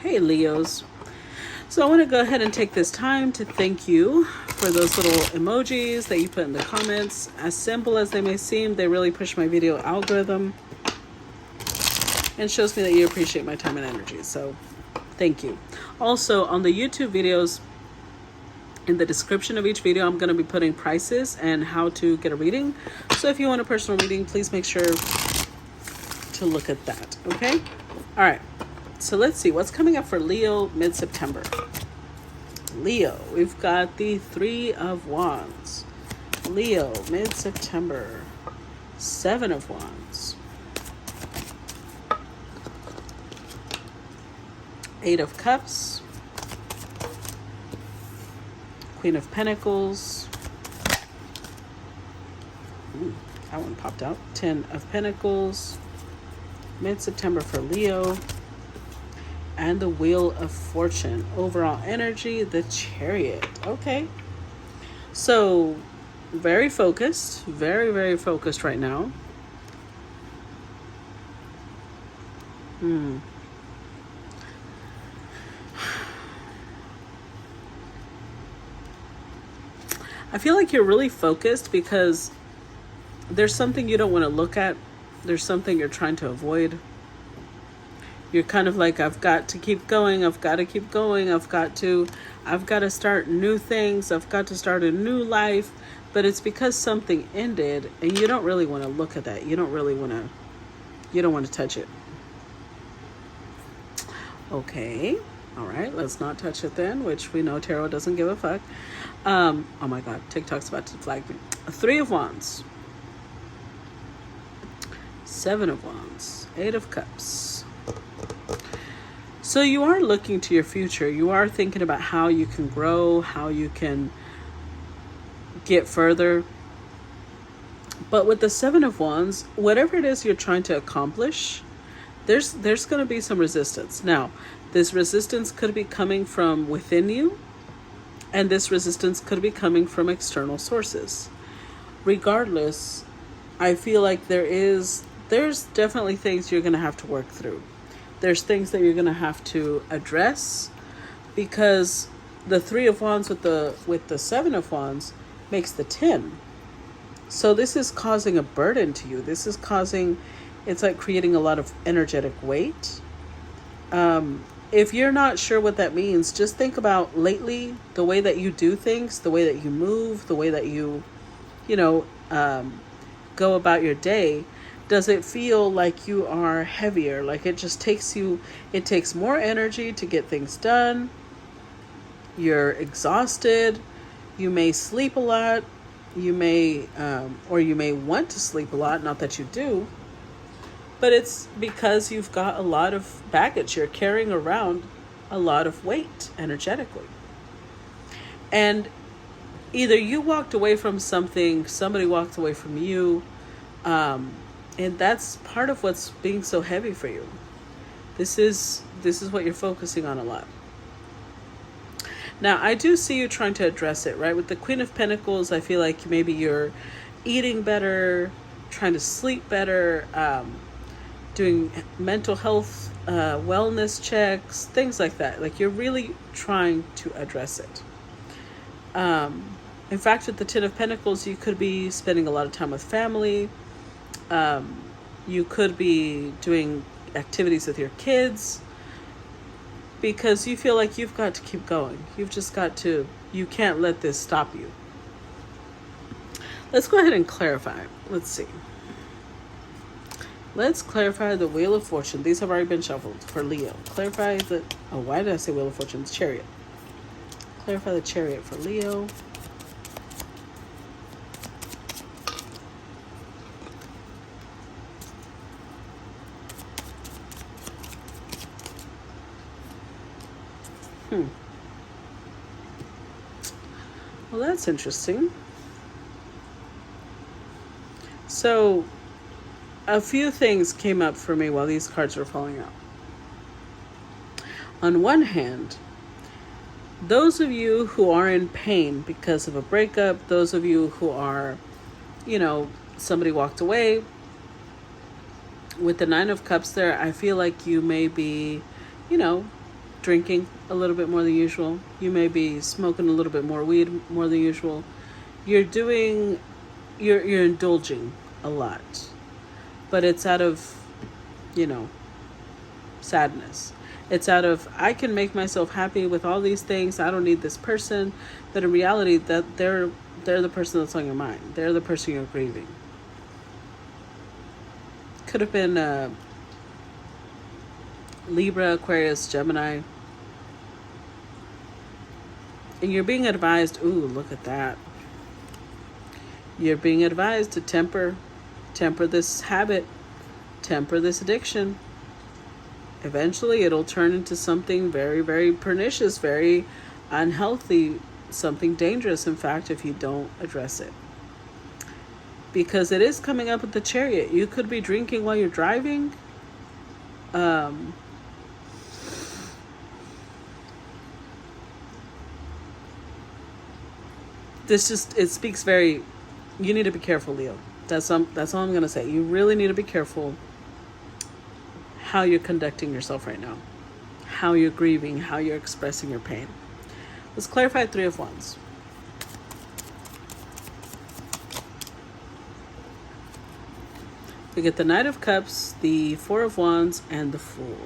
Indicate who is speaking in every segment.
Speaker 1: Hey Leos. So I want to go ahead and take this time to thank you for those little emojis that you put in the comments. As simple as they may seem, they really push my video algorithm and shows me that you appreciate my time and energy. So thank you. Also, on the YouTube videos, in the description of each video, I'm going to be putting prices and how to get a reading. So if you want a personal reading, please make sure to look at that. Okay? All right. So let's see what's coming up for Leo mid-September. Leo, we've got the Three of Wands. Leo mid-September. Seven of Wands. Eight of Cups. Queen of Pentacles. Ooh, that one popped out. 10 of Pentacles. Mid-September for Leo. And the Wheel of Fortune. Overall energy, the Chariot. Okay. So, very focused. Very, very focused right now. I feel like you're really focused because there's something you don't want to look at. There's something you're trying to avoid. You're kind of like, I've got to keep going. I've got to keep going. I've got to start new things. I've got to start a new life. But it's because something ended and you don't really want to look at that. You don't want to touch it. Okay. All right. Let's not touch it then, which we know tarot doesn't give a fuck. Oh my God. TikTok's about to flag me. Three of Wands. Seven of Wands. Eight of Cups. So you are looking to your future. You are thinking about how you can grow, how you can get further. But with the Seven of Wands, whatever it is you're trying to accomplish, there's going to be some resistance. Now, this resistance could be coming from within you, and this resistance could be coming from external sources. Regardless, I feel like there's definitely things you're going to have to work through. There's things that you're going to have to address, because the Three of Wands with the Seven of Wands makes the 10. So this is causing a burden to you. It's like creating a lot of energetic weight. If you're not sure what that means, just think about lately, the way that you do things, the way that you move, the way that you go about your day. Does it feel like you are heavier? Like it takes more energy to get things done. You're exhausted. You may sleep a lot. You may want to sleep a lot. Not that you do. But it's because you've got a lot of baggage. You're carrying around a lot of weight energetically. And either you walked away from something, somebody walked away from you, and that's part of what's being so heavy for you. This is what you're focusing on a lot. Now, I do see you trying to address it, right? With the Queen of Pentacles, I feel like maybe you're eating better, trying to sleep better, doing mental health, wellness checks, things like that. Like you're really trying to address it. In fact, with the Ten of Pentacles, you could be spending a lot of time with family. You could be doing activities with your kids because you feel like you've got to keep going. You can't let this stop you. Let's go ahead and clarify. Let's see. Let's clarify the Wheel of Fortune. These have already been shuffled for Leo. Why did I say Wheel of Fortune? It's Chariot. Clarify the Chariot for Leo. Well, that's interesting. So, a few things came up for me while these cards were falling out. On one hand, those of you who are in pain because of a breakup, those of you who are, somebody walked away, with the Nine of Cups there, I feel like you may be, drinking a little bit more than usual. You may be smoking a little bit more weed more than usual. You're indulging a lot. But it's out of, sadness. It's out of, I can make myself happy with all these things. I don't need this person. But in reality, that they're the person that's on your mind. They're the person you're grieving. Could have been Libra, Aquarius, Gemini. And you're being advised, ooh, look at that. You're being advised to temper this habit, temper this addiction. Eventually it'll turn into something very, very pernicious, very unhealthy, something dangerous, in fact, if you don't address it. Because it is coming up with the Chariot. You could be drinking while you're driving. It speaks very, you need to be careful, Leo. That's all I'm going to say. You really need to be careful how you're conducting yourself right now, how you're grieving, how you're expressing your pain. Let's clarify 3 of Wands. We get the Knight of Cups, the 4 of Wands, and the Fool.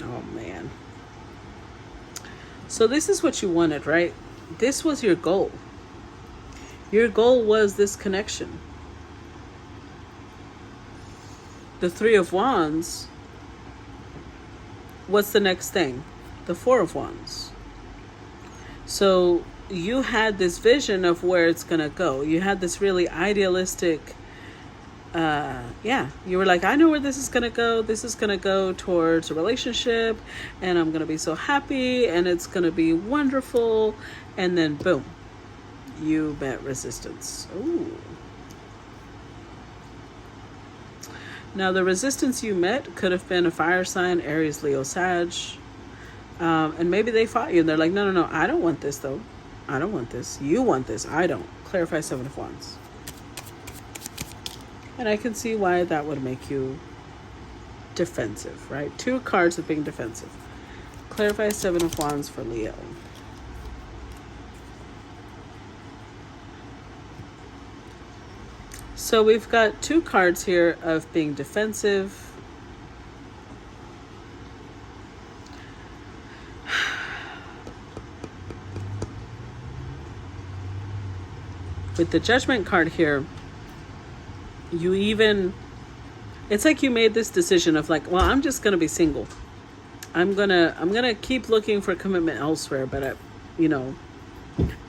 Speaker 1: Oh, man. So this is what you wanted, right? This was your goal. Your goal was this connection. The 3 of Wands, what's the next thing? The 4 of Wands. So you had this vision of where it's going to go. You had this really idealistic, you were like, I know where this is going to go. This is going to go towards a relationship, and I'm going to be so happy, and it's going to be wonderful. And then boom, you met resistance. Ooh. Now, the resistance you met could have been a fire sign, Aries, Leo, Sag. And maybe they fought you and they're like, no, I don't want this though. I don't want this. You want this. I don't. Clarify 7 of Wands. And I can see why that would make you defensive, right? 2 cards of being defensive. Clarify 7 of Wands for Leo. So we've got 2 cards here of being defensive. With the Judgment card here, it's like you made this decision of like, well, I'm just going to be single. I'm going to keep looking for commitment elsewhere, but I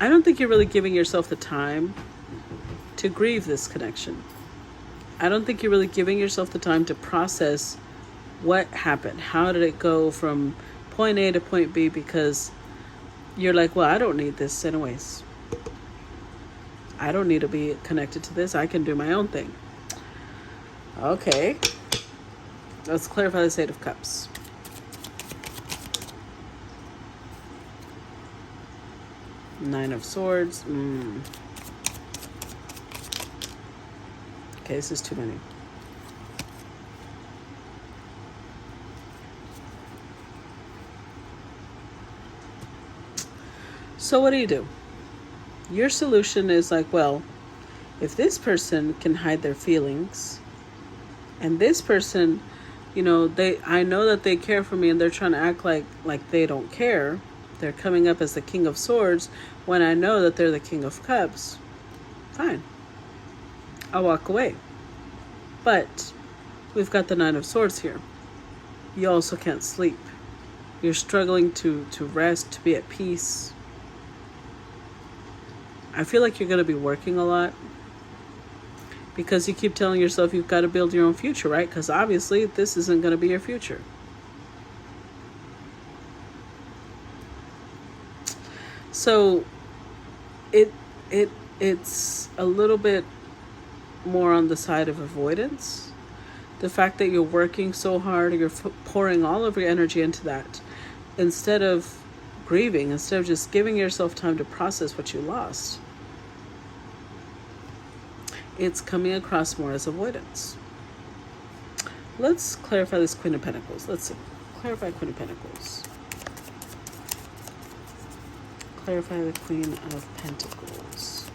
Speaker 1: don't think you're really giving yourself the time to grieve this connection. I don't think you're really giving yourself the time to process what happened. How did it go from point A to point B? Because you're like, well, I don't need this anyways. I don't need to be connected to this. I can do my own thing. Okay. Let's clarify the 8 of Cups. Nine of Swords. Okay, this is too many. So what do? Your solution is like, well, if this person can hide their feelings, and this person, I know that they care for me and they're trying to act like they don't care. They're coming up as the King of Swords when I know that they're the King of Cups. Fine. I'll walk away. But we've got the 9 of Swords here. You also can't sleep. You're struggling to rest, to be at peace. I feel like you're going to be working a lot because you keep telling yourself you've got to build your own future, right? Because obviously this isn't going to be your future. So it's a little bit more on the side of avoidance. The fact that you're working so hard, you're pouring all of your energy into that instead of grieving, instead of just giving yourself time to process what you lost. It's coming across more as avoidance. Let's clarify this Queen of Pentacles. Let's see. Clarify Queen of Pentacles. Clarify the Queen of Pentacles.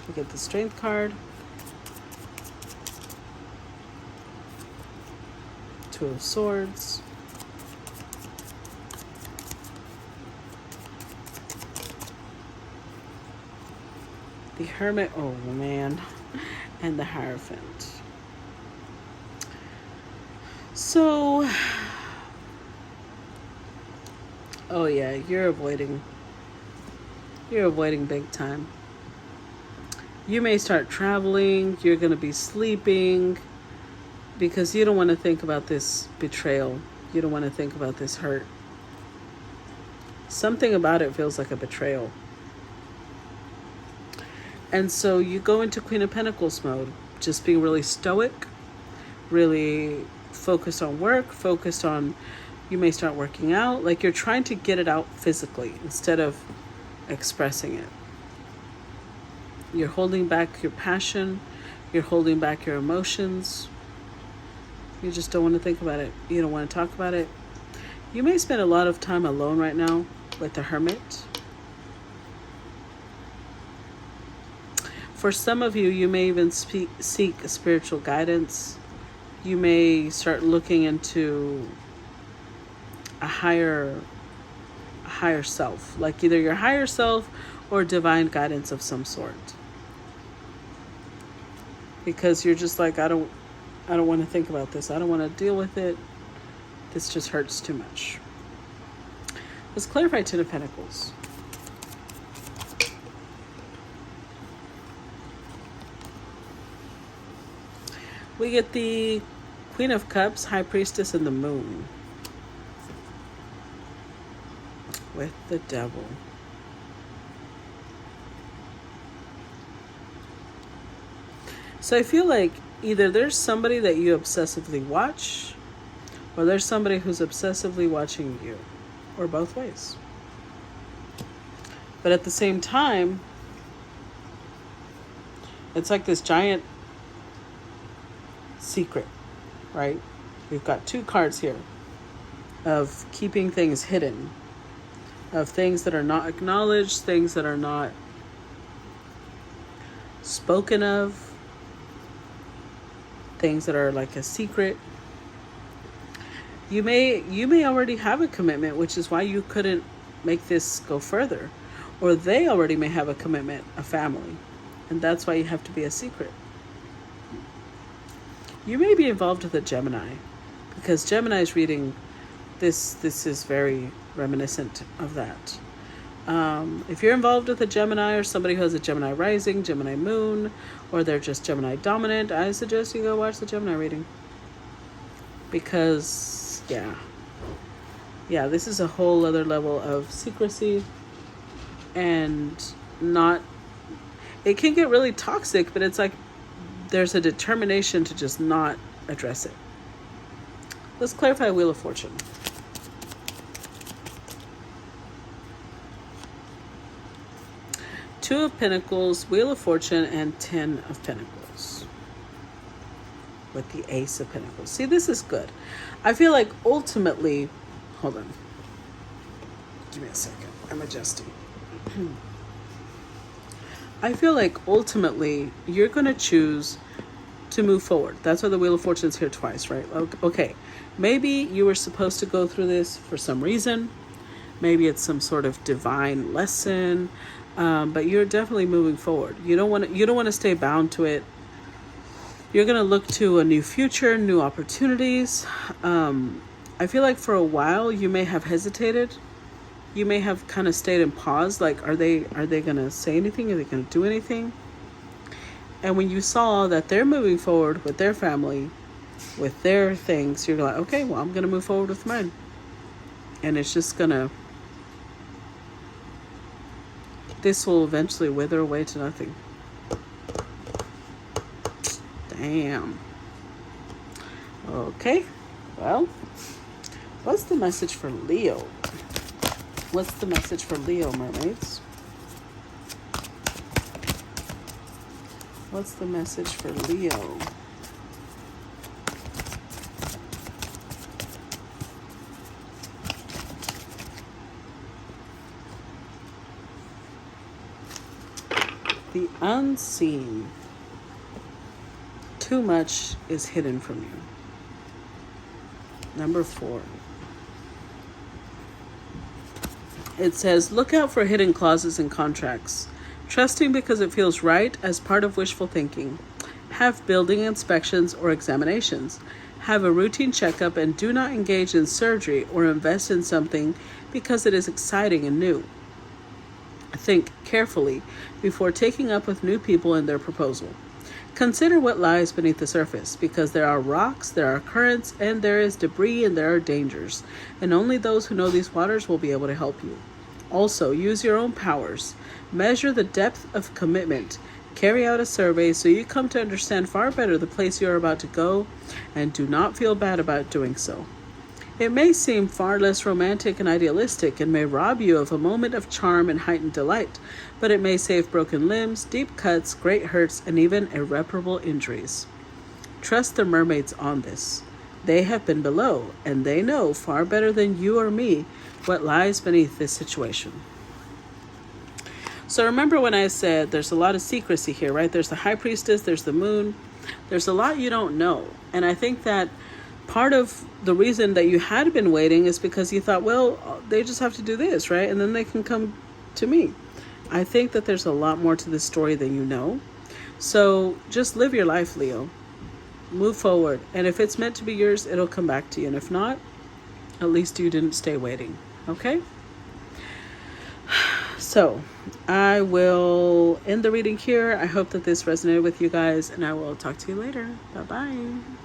Speaker 1: We get the Strength card. Two of Swords. The Hermit, oh man, and the Hierophant. So, oh yeah, you're avoiding big time. You may start traveling, you're going to be sleeping, because you don't want to think about this betrayal. You don't want to think about this hurt. Something about it feels like a betrayal. And so you go into Queen of Pentacles mode, just being really stoic, really focused on work, focused on, you may start working out, like you're trying to get it out physically instead of expressing it. You're holding back your passion, you're holding back your emotions. You just don't want to think about it. You don't want to talk about it. You may spend a lot of time alone right now with the Hermit. For some of you, you may even seek spiritual guidance. You may start looking into a higher self, like either your higher self or divine guidance of some sort. Because you're just like, I don't want to think about this. I don't want to deal with it. This just hurts too much. Let's clarify Ten of Pentacles. We get the Queen of Cups, High Priestess, and the Moon. With the Devil. So I feel like either there's somebody that you obsessively watch, or there's somebody who's obsessively watching you, or both ways. But at the same time, it's like this giant secret, right? We've got two cards here of keeping things hidden, of things that are not acknowledged, things that are not spoken of, things that are like a secret. You may already have a commitment, which is why you couldn't make this go further. Or they already may have a commitment, a family, and that's why you have to be a secret. You may be involved with a Gemini, because Gemini's reading this is very reminiscent of that. If you're involved with a Gemini or somebody who has a Gemini rising, Gemini moon, or they're just Gemini dominant, I suggest you go watch the Gemini reading. Because, yeah, this is a whole other level of secrecy, and it can get really toxic, but it's like there's a determination to just not address it. Let's clarify Wheel of Fortune. Two of Pentacles, Wheel of Fortune, and 10 of Pentacles. With the Ace of Pentacles. See, this is good. I feel like ultimately, hold on. Give me a second. I'm adjusting. I feel like ultimately you're going to choose to move forward. That's why the Wheel of Fortune is here twice, right? Okay. Maybe you were supposed to go through this for some reason. Maybe it's some sort of divine lesson. But you're definitely moving forward. You don't want to stay bound to it. You're going to look to a new future, new opportunities. I feel like for a while you may have hesitated. You may have kind of stayed in pause. Like, are they going to say anything? Are they going to do anything? And when you saw that they're moving forward with their family, with their things, you're like, okay, well, I'm going to move forward with mine. And it's just going to, this will eventually wither away to nothing. Damn. Okay. Well, what's the message for Leo? What's the message for Leo, mermaids? What's the message for Leo? The unseen. Too much is hidden from you. Number 4. It says, look out for hidden clauses in contracts. Trusting because it feels right as part of wishful thinking. Have building inspections or examinations. Have a routine checkup and do not engage in surgery or invest in something because it is exciting and new. Think carefully before taking up with new people in their proposal. Consider what lies beneath the surface, because there are rocks, there are currents, and there is debris, and there are dangers, and only those who know these waters will be able to help you. Also, use your own powers. Measure the depth of commitment. Carry out a survey so you come to understand far better the place you are about to go, and do not feel bad about doing so. It may seem far less romantic and idealistic and may rob you of a moment of charm and heightened delight, but it may save broken limbs, deep cuts, great hurts, and even irreparable injuries. Trust the mermaids on this. They have been below, and they know far better than you or me what lies beneath this situation. So remember when I said there's a lot of secrecy here, right? There's the high priestess, there's the moon. There's a lot you don't know. And I think that part of the reason that you had been waiting is because you thought, well, they just have to do this, right? And then they can come to me. I think that there's a lot more to this story than you know. So just live your life, Leo. Move forward. And if it's meant to be yours, it'll come back to you. And if not, at least you didn't stay waiting. Okay? So I will end the reading here. I hope that this resonated with you guys, and I will talk to you later. Bye-bye.